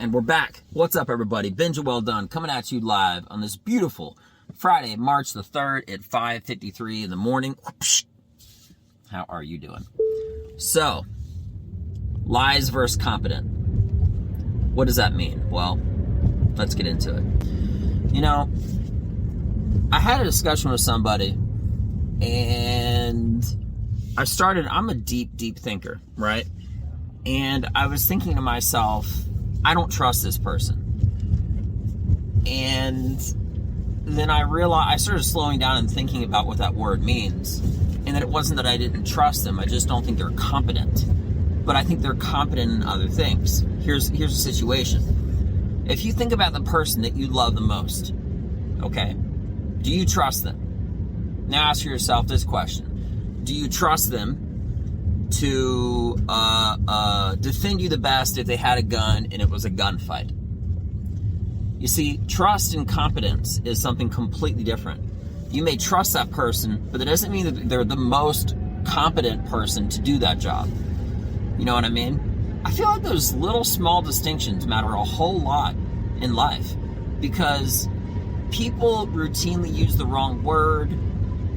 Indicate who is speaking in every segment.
Speaker 1: And we're back. What's up, everybody? Benja Welldone coming at you live on this beautiful Friday, March the 3rd at 5:53 in the morning. How are you doing? So, lies versus competent. What does that mean? Well, let's get into it. You know, I had a discussion with somebody, and I'm a deep thinker, right? And I was thinking to myself, I don't trust this person. And then I started slowing down and thinking about what that word means. And that it wasn't that I didn't trust them, I just don't think they're competent. But I think they're competent in other things. Here's the situation. If you think about the person that you love the most, okay, do you trust them? Now ask yourself this question. Do you trust them to defend you the best if they had a gun and it was a gunfight? You see, trust and competence is something completely different. You may trust that person, but that doesn't mean that they're the most competent person to do that job. You know what I mean? I feel like those little small distinctions matter a whole lot in life, because people routinely use the wrong word.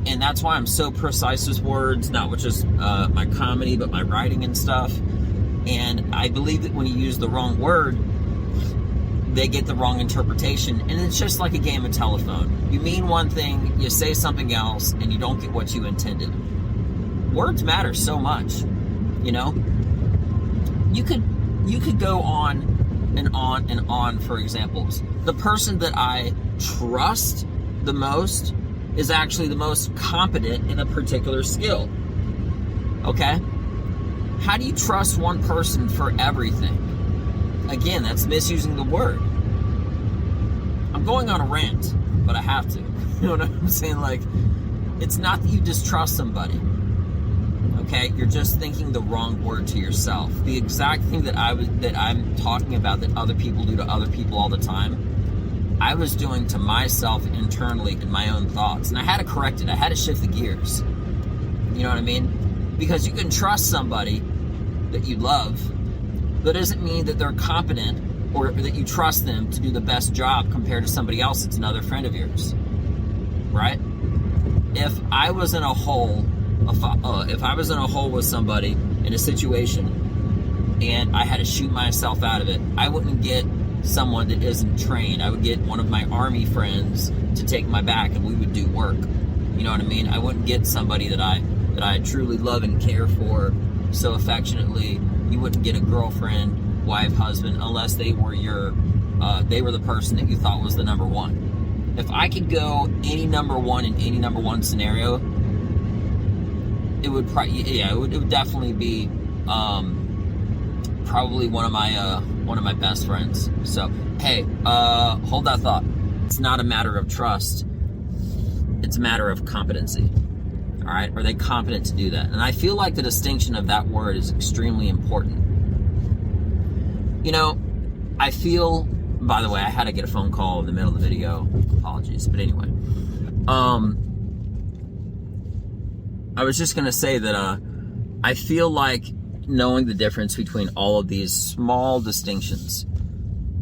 Speaker 1: And that's why I'm so precise with words, not with just my comedy, but my writing and stuff. And I believe that when you use the wrong word, they get the wrong interpretation. And it's just like a game of telephone. You mean one thing, you say something else, and you don't get what you intended. Words matter so much, you know? You could go on and on and on for examples. The person that I trust the most is actually the most competent in a particular skill. Okay? How do you trust one person for everything? Again, that's misusing the word. I'm going on a rant, but I have to. You know what I'm saying? Like, it's not that you distrust somebody. Okay? You're just thinking the wrong word to yourself. The exact thing that I'm talking about that other people do to other people all the time, I was doing to myself internally in my own thoughts. And I had to correct it. I had to shift the gears. You know what I mean? Because you can trust somebody that you love. That doesn't mean that they're competent or that you trust them to do the best job compared to somebody else that's another friend of yours. Right? If I was in a hole, with somebody in a situation and I had to shoot myself out of it, I wouldn't get someone that isn't trained. I would get one of my army friends to take my back and we would do work. You know what I mean? I wouldn't get somebody that I truly love and care for so affectionately. You wouldn't get a girlfriend, wife, husband, unless they were the person that you thought was the number one. If I could go any number one in any number one scenario, it would definitely be probably one of my best friends. So, hey, hold that thought. It's not a matter of trust. It's a matter of competency. All right? Are they competent to do that? And I feel like the distinction of that word is extremely important. You know, I feel, by the way, I had to get a phone call in the middle of the video. Apologies. But anyway, I was just going to say that I feel like knowing the difference between all of these small distinctions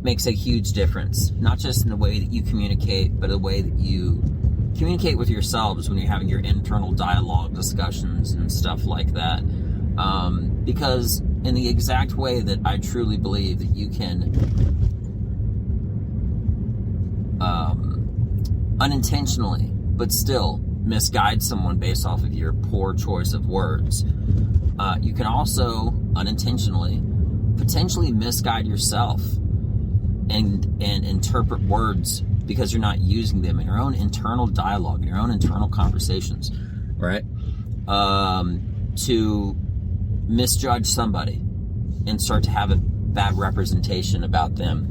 Speaker 1: makes a huge difference, not just in the way that you communicate, but the way that you communicate with yourselves when you're having your internal dialogue discussions and stuff like that. Because in the exact way that I truly believe that you can unintentionally, but still misguide someone based off of your poor choice of words, you can also unintentionally potentially misguide yourself and interpret words because you're not using them in your own internal dialogue, in your own internal conversations, right? To misjudge somebody and start to have a bad representation about them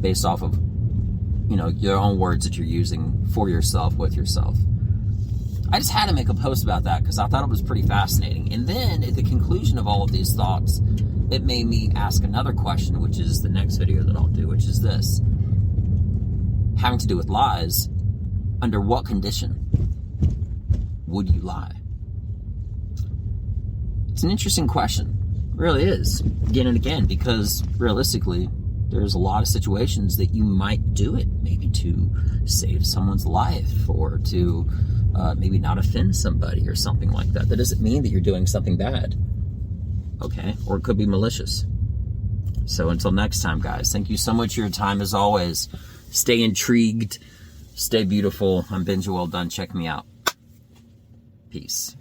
Speaker 1: based off of, you know, your own words that you're using for yourself, with yourself. I just had to make a post about that because I thought it was pretty fascinating. And then at the conclusion of all of these thoughts, it made me ask another question, which is the next video that I'll do, which is this. Having to do with lies, under what condition would you lie? It's an interesting question. It really is. Again and again, because realistically, There's a lot of situations that you might do it, maybe to save someone's life or to maybe not offend somebody or something like that. That doesn't mean that you're doing something bad, okay? Or it could be malicious. So until next time, guys, thank you so much for your time as always. Stay intrigued, stay beautiful. I'm Benja Welldone. Check me out. Peace.